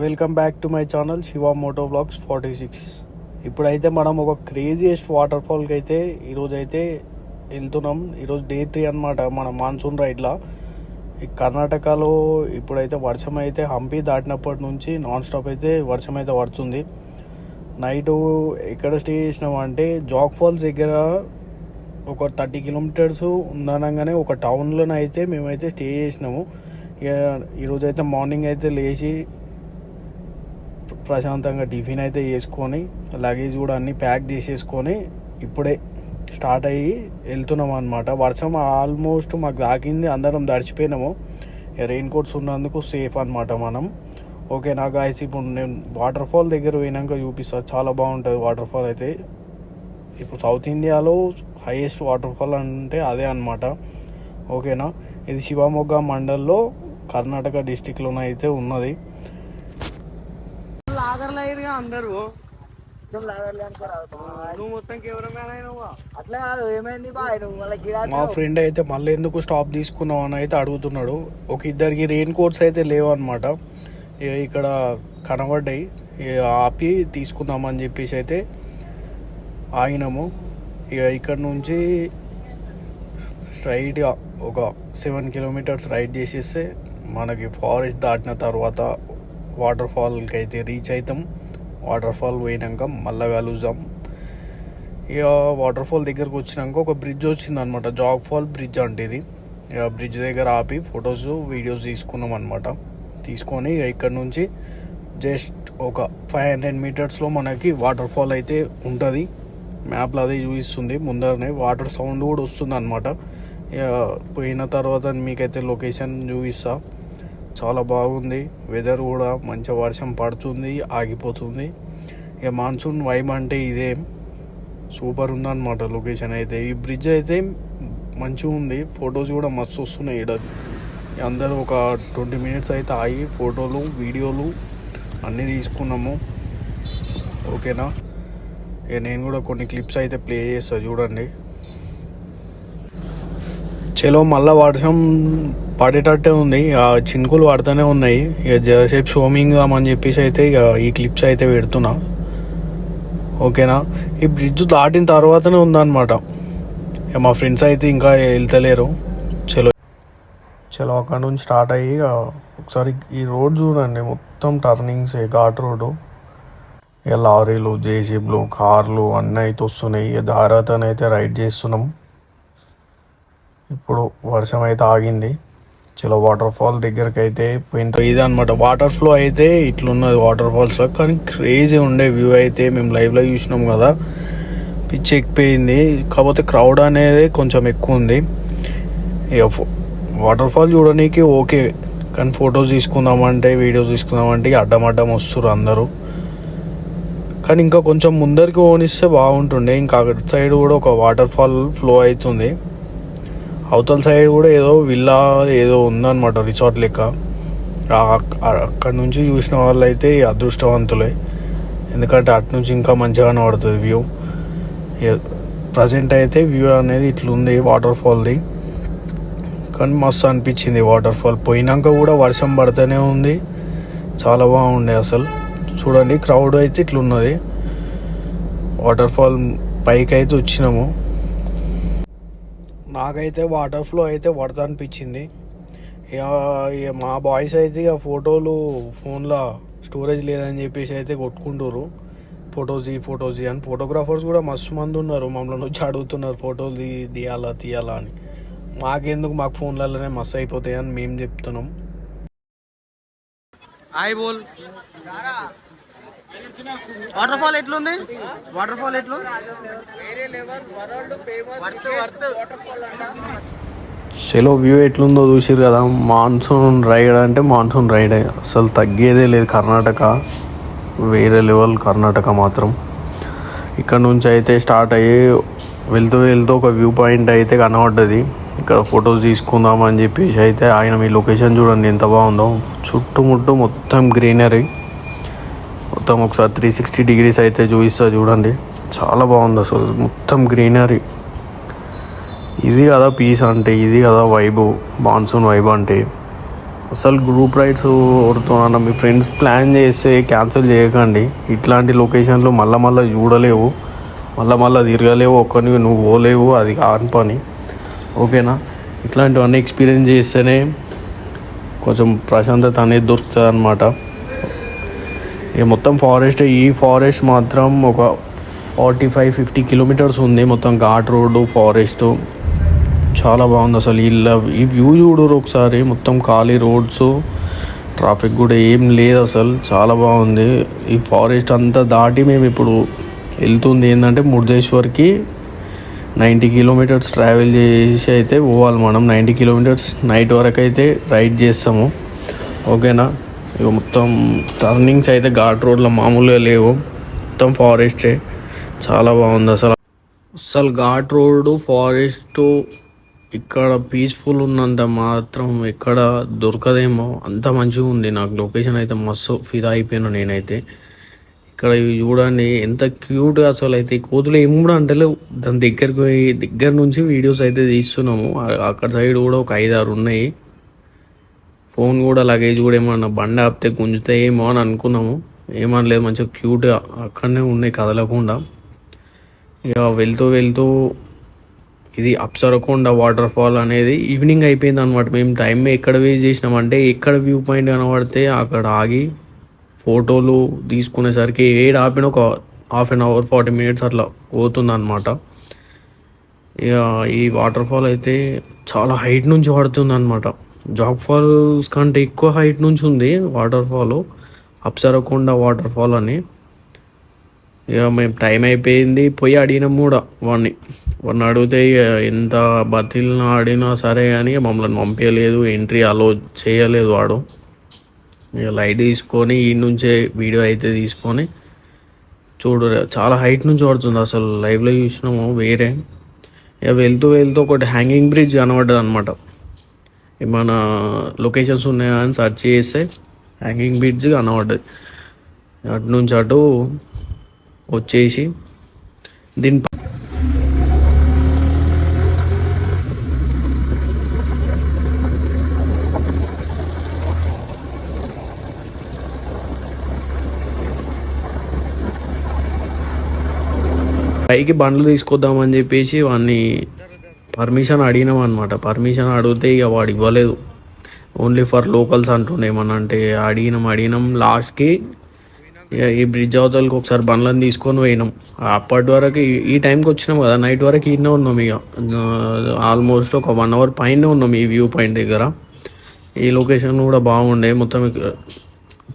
Welcome back to my channel Shiva moto vlogs 46. ఇప్పుడైతే మనం ఒక క్రేజియస్ట్ వాటర్ ఫాల్కి అయితే ఈరోజు అయితే వెళ్తున్నాం. ఈరోజు డే 3 అనమాట మన మాన్సూన్ రైడ్లో. ఈ కర్ణాటకలో ఇప్పుడైతే వర్షం అయితే హంపి దాటినప్పటి నుంచి నాన్ స్టాప్ అయితే వర్షం అయితే పడుతుంది. నైట్ ఎక్కడ స్టే చేసినామంటే జాగ్ ఫాల్స్ దగ్గర ఒక 30 కిలోమీటర్స్ ఉందనగానే ఒక టౌన్లోనే అయితే మేమైతే స్టే చేసినాము. ఇక ఈరోజు అయితే మార్నింగ్ అయితే లేచి ప్రశాంతంగా టిఫిన్ అయితే చేసుకొని లగేజ్ కూడా అన్నీ ప్యాక్ చేసేసుకొని ఇప్పుడే స్టార్ట్ అయ్యి వెళ్తున్నాం అనమాట. వర్షం ఆల్మోస్ట్ మాకు తాకింది, అందరం తడిచిపోయినాము. రెయిన్ కోట్స్ ఉన్నందుకు సేఫ్ అనమాట మనం. ఓకేనా గాయ్స్, ఇప్పుడు నేను వాటర్ ఫాల్ దగ్గర పోయినాక చూపిస్తాను. చాలా బాగుంటుంది వాటర్ ఫాల్ అయితే. ఇప్పుడు సౌత్ ఇండియాలో హైయెస్ట్ వాటర్ ఫాల్ అంటే అదే అనమాట. ఓకేనా, ఇది శివమొగ్గ మండల్లో కర్ణాటక డిస్టిక్లోనే అయితే ఉన్నది. అందరూ మా ఫ్రెండ్ అయితే మళ్ళీ ఎందుకు స్టాప్ తీసుకున్నావు అని అయితే అడుగుతున్నాడు. ఒక ఇద్దరికి రెయిన్ కోట్స్ అయితే లేవన్నమాట. ఇక్కడ కనబడ్డాయి, ఆపి తీసుకుందామని చెప్పేసి అయితే ఆగినాము. ఇక ఇక్కడ నుంచి స్ట్రైట్గా ఒక 7 కిలోమీటర్స్ రైడ్ చేసేస్తే మనకి ఫారెస్ట్ దాటిన తర్వాత వాటర్ ఫాల్కి అయితే రీచ్ అవుతాం. వాటర్ ఫాల్ పోయినాక మళ్ళీ కలుద్దాం. ఇక వాటర్ ఫాల్ దగ్గరకు వచ్చినాక ఒక బ్రిడ్జ్ వచ్చింది అనమాట, జాగ్ ఫాల్ బ్రిడ్జ్ అంటే ఇది. ఇక బ్రిడ్జ్ దగ్గర ఆపి ఫొటోస్ వీడియోస్ తీసుకున్నాం అనమాట. తీసుకొని ఇక్కడ నుంచి జస్ట్ ఒక 500 మీటర్స్లో మనకి వాటర్ ఫాల్ అయితే ఉంటుంది. మ్యాప్లో అదే చూపిస్తుంది, ముందరనే వాటర్ సౌండ్ కూడా వస్తుంది అనమాట. ఇక పోయిన తర్వాత మీకైతే లొకేషన్ చూపిస్తా. చాలా బాగుంది, వెదర్ కూడా మంచిగా, వర్షం పడుతుంది ఆగిపోతుంది. ఇక మాన్సూన్ వైబ్ అంటే ఇదే, సూపర్ ఉందన్నమాట లొకేషన్ అయితే. ఈ బ్రిడ్జ్ అయితే మంచిగా ఉంది, ఫొటోస్ కూడా మస్తు వస్తున్నాయి. ఇక్కడ అందరూ ఒక 20 మినిట్స్ అయితే ఆగి ఫోటోలు వీడియోలు అన్నీ తీసుకున్నాము. ఓకేనా, ఇక నేను కూడా కొన్ని క్లిప్స్ అయితే ప్లే చేస్తా, చూడండి. చలో, మళ్ళీ వర్షం పడేటట్టే ఉంది, చినుకులు పడుతూనే ఉన్నాయి. ఇక జరసేపు షోమింగ్ అని చెప్పేసి అయితే ఇక ఈ క్లిప్స్ అయితే పెడుతున్నా. ఓకేనా, ఈ బ్రిడ్జ్ దాటిన తర్వాతనే ఉందన్నమాట. ఇక మా ఫ్రెండ్స్ అయితే ఇంకా వెళ్తలేరు. చలో అక్కడ నుంచి స్టార్ట్ అయ్యి ఒకసారి ఈ రోడ్ చూడండి, మొత్తం టర్నింగ్స్, ఘాట్ రోడ్డు. ఇక లారీలు, జేసీబీలు, కార్లు అన్నీ అయితే వస్తున్నాయి. ఇక దారాతనైతే రైడ్ చేస్తున్నాం. ఇప్పుడు వర్షం అయితే ఆగింది. చలో వాటర్ ఫాల్ దగ్గరికి అయితే పోయిన ఇది అనమాట. వాటర్ ఫ్లో అయితే ఇట్లున్నది వాటర్ ఫాల్స్లో, కానీ క్రేజీ ఉండే వ్యూ అయితే మేము లైవ్లో చూసినాం కదా, పిచ్చి ఎక్కిపోయింది. కాకపోతే క్రౌడ్ అనేది కొంచెం ఎక్కువ ఉంది. ఇక వాటర్ ఫాల్ చూడడానికి ఓకే, కానీ ఫొటోస్ తీసుకుందామంటే వీడియోస్ తీసుకుందామంటే అడ్డం వస్తున్నారు అందరూ. కానీ ఇంకా కొంచెం ముందరికి పోనిస్తే బాగుంటుండే. ఇంకా అటు సైడ్ కూడా ఒక వాటర్ ఫాల్ ఫ్లో అవుతుంది. అవతల సైడ్ కూడా ఏదో విల్లా ఏదో ఉందన్నమాట, రిసార్ట్ లెక్క. అక్కడ నుంచి చూసిన వాళ్ళు అయితే అదృష్టవంతులే, ఎందుకంటే అటు నుంచి ఇంకా మంచిగా కనబడుతుంది వ్యూ. ప్రజెంట్ అయితే వ్యూ అనేది ఇట్లుంది వాటర్ ఫాల్ది, కానీ మస్తు అనిపించింది వాటర్ ఫాల్. పోయినాక కూడా వర్షం పడుతూనే ఉంది, చాలా బాగుండే అసలు. చూడండి, క్రౌడ్ అయితే ఇట్లున్నది. వాటర్ ఫాల్ పైకి అయితే వచ్చినాము. నాకైతే వాటర్ ఫ్లో అయితే పడతా అనిపించింది. ఇక మా బాయ్స్ అయితే ఇక ఫోటోలు ఫోన్లో స్టోరేజ్ లేదని చెప్పేసి అయితే కొట్టుకుంటారు, ఫొటోస్ అని. ఫోటోగ్రాఫర్స్ కూడా మస్తు మంది ఉన్నారు, మమ్మల్ని వచ్చి అడుగుతున్నారు ఫోటోలు తీయాలా అని. మాకెందుకు, మాకు ఫోన్లలోనే మస్తు అయిపోతాయి అని మేము చెప్తున్నాం. వాటర్ ఫాల్ ఎట్లుంది? చలో వ్యూ ఎట్లుందో చూసిరు కదా. మాన్సూన్ రైడ్ అంటే మాన్సూన్ రైడ్ అసలు తగ్గేదే లేదు. కర్ణాటక వేరే లెవెల్, కర్ణాటక మాత్రం. ఇక్కడ నుంచి అయితే స్టార్ట్ అయ్యి వెళ్తూ ఒక వ్యూ పాయింట్ అయితే కనబడ్డది. ఇక్కడ ఫొటోస్ తీసుకుందామని చెప్పేసి అయితే ఆయన, మీ లొకేషన్ చూడండి ఎంత బాగుందో. చుట్టుముట్టు మొత్తం గ్రీనరీ, మొత్తం ఒకసారి 360 డిగ్రీస్ అయితే చూపిస్తా చూడండి. చాలా బాగుంది అసలు, మొత్తం గ్రీనరీ. ఇది కదా పీస్ అంటే, ఇది కదా వైబ్, మాన్సూన్ వైబ్ అంటే. అసలు గ్రూప్ రైడ్స్ కొడుతున్నా మీ ఫ్రెండ్స్ ప్లాన్ చేస్తే క్యాన్సిల్ చేయకండి. ఇట్లాంటి లొకేషన్లు మళ్ళీ చూడలేవు, మళ్ళీ తిరగలేవు, ఒక్కని నువ్వు పోలేవు, అది కాని పని. ఓకేనా? ఇట్లాంటివన్నీ ఎక్స్పీరియన్స్ చేస్తేనే కొంచెం ప్రశాంతత అనేది దొరుకుతుంది అనమాట. ఇక మొత్తం ఫారెస్ట్, ఈ ఫారెస్ట్ మాత్రం ఒక 45-50 కిలోమీటర్స్ ఉంది. మొత్తం ఘాట్ రోడ్డు, ఫారెస్ట్ చాలా బాగుంది. అసలు ఈ వ్యూ చూడరు ఒకసారి. మొత్తం ఖాళీ రోడ్స్, ట్రాఫిక్ కూడా ఏం లేదు, అసలు చాలా బాగుంది. ఈ ఫారెస్ట్ అంతా దాటి మేము ఇప్పుడు వెళ్తుంది ఏంటంటే మురుడేశ్వర్కి 90 కిలోమీటర్స్ ట్రావెల్ చేసి అయితే పోవాలి మనం. 90 కిలోమీటర్స్ నైట్ వరకు అయితే రైడ్ చేస్తాము. ఓకేనా? ఇక మొత్తం టర్నింగ్స్ అయితే ఘాట్ రోడ్లో మామూలుగా లేవు, మొత్తం ఫారెస్టే. చాలా బాగుంది అసలు ఘాట్ రోడ్డు, ఫారెస్ట్ ఇక్కడ పీస్ఫుల్ ఉన్నంత మాత్రం ఎక్కడ దొరకదేమో, అంత మంచిగా ఉంది. నాకు లొకేషన్ అయితే మస్తు ఫిదా అయిపోయాను నేనైతే. ఇక్కడ ఇవి చూడండి ఎంత క్యూట్గా అసలు. అయితే ఈ కోతులు ఏమి కూడా అంటలేవు. దాని దగ్గరికి పోయి దగ్గర నుంచి వీడియోస్ అయితే తీస్తున్నాము. అక్కడ సైడ్ కూడా ఒక 5-6 ఉన్నాయి. ఫోన్ కూడా లగేజ్ కూడా ఏమన్నా బండి ఆపితే గుంజుతాయేమో అని అనుకున్నాము. ఏమనలేదు, మంచిగా క్యూట్గా అక్కడనే ఉన్నాయి కదలకుండా. ఇక వెళ్తూ ఇది అప్సరకొండ వాటర్ ఫాల్ అనేది ఈవినింగ్ అయిపోయింది అనమాట. మేము టైం ఎక్కడ వేస్ట్ చేసినామంటే, ఎక్కడ వ్యూ పాయింట్ కనబడితే అక్కడ ఆగి ఫోటోలు తీసుకునేసరికి ఆపిన ఒక 1/2 అవర్ 40 మినిట్స్ అట్లా పోతుంది అనమాట. ఇక ఈ వాటర్ ఫాల్ అయితే చాలా హైట్ నుంచి పడుతుంది అనమాట. జాగ్ ఫాల్స్ కంటే ఎక్కువ హైట్ నుంచి ఉంది water fall, Apsarakonda water fall అని. ఇక మేము టైం అయిపోయింది, పోయి అడిగినాం కూడా వాడిని అడిగితే ఇక ఎంత బతిల్ని ఆడినా సరే కానీ మమ్మల్ని పంపించలేదు, ఎంట్రీ అలో చేయలేదు వాడు. ఇక లైట్ తీసుకొని ఈ నుంచే వీడియో అయితే తీసుకొని చూడు, చాలా హైట్ నుంచి పడుతుంది అసలు. లైవ్లో చూసినాము వేరే. ఇక వెళ్తూ ఒకటి హ్యాంగింగ్ బ్రిడ్జ్ కనబడ్డది అనమాట. ఏమైనా లొకేషన్స్ ఉన్నాయా అని సెర్చ్ చేస్తే హ్యాంగింగ్ బ్రిడ్జ్ కనబడ్డది. అటు నుంచి అటు వచ్చేసి దీని పైకి బండ్లు తీసుకొద్దామని చెప్పేసి వాడిని పర్మిషన్ అడిగినాం అనమాట. పర్మిషన్ అడిగితే ఇక వాడు ఇవ్వలేదు, ఓన్లీ ఫర్ లోకల్స్ అంటుండే. ఏమన్నా అంటే అడిగినాం లాస్ట్కి ఈ బ్రిడ్జ్ అవతలకి ఒకసారి బండ్లను తీసుకొని పోయినాం. అప్పటి వరకు ఈ టైంకి వచ్చినాం కదా, నైట్ వరకు ఈయనే ఉన్నాం. ఇక ఆల్మోస్ట్ ఒక 1 అవర్ పైనే ఉన్నాం ఈ వ్యూ పాయింట్ దగ్గర. ఈ లొకేషన్ కూడా బాగుండే. మొత్తం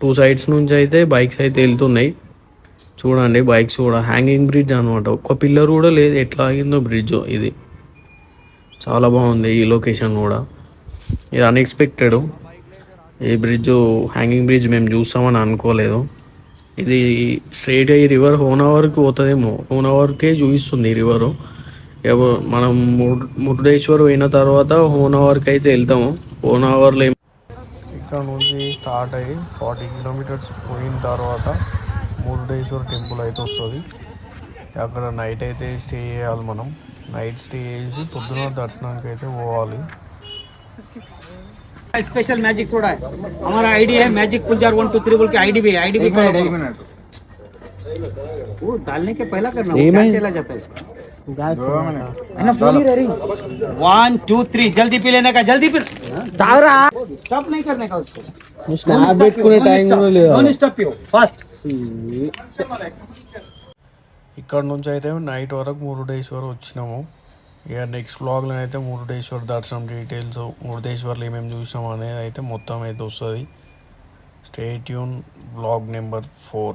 2 సైడ్స్ నుంచి అయితే బైక్స్ అయితే వెళ్తున్నాయి. చూడండి బైక్స్ కూడా. హ్యాంగింగ్ బ్రిడ్జ్ అనమాట, ఒక్క పిల్లర్ కూడా లేదు. ఎట్లా ఆగిందో బ్రిడ్జ్ ఇది. చాలా బాగుంది ఈ లొకేషన్ కూడా. ఇది అన్ఎక్స్పెక్టెడ్. ఈ బ్రిడ్జ్, హ్యాంగింగ్ బ్రిడ్జ్ మేము చూస్తామని అనుకోలేదు. ఇది స్ట్రైట్ ఈ రివర్ హోనావర్కి పోతుందేమో, హోనావర్కే చూపిస్తుంది ఈ రివరు. మనం మురుడేశ్వర్ పోయిన తర్వాత హోనావర్కి అయితే వెళ్తాము. హోనావర్లో ఇక్కడ నుంచి స్టార్ట్ అయ్యి 40 కిలోమీటర్స్ పోయిన తర్వాత మురుడేశ్వర్ టెంపుల్ అయితే వస్తుంది. అక్కడ నైట్ అయితే స్టే చేయాలి మనం. నైట్ స్టే చేసి పొద్దున దర్శనానికి అయితే పోవాలి. स्पेशल मैजिक सोडा है हमारा आईडी है मैजिक पुलजार 1 2 3 बोल के आईडी भी वो डालने के पहला करना वो चला जाता है इसका है ना पूरी रही 1 2 3 जल्दी पी लेने का जल्दी पी स्टॉप नहीं करने का उसको स्नैप పెట్టుకునే టైం కూడా లేదు నో స్టాప్ పియో ఫాస్ట్ ఇక్కడ నుంచి అయితే నైట్ వరకు మురుడేశ్వర్ వచ్చినాము. ఇక నెక్స్ట్ వ్లాగ్లో అయితే మురుడేశ్వర్ దర్శనం డీటెయిల్స్, మురుడేశ్వర్లో ఏమేమి చూసినాం అనేది అయితే మొత్తం అయితే వస్తుంది. Stay tune. Vlog number 4.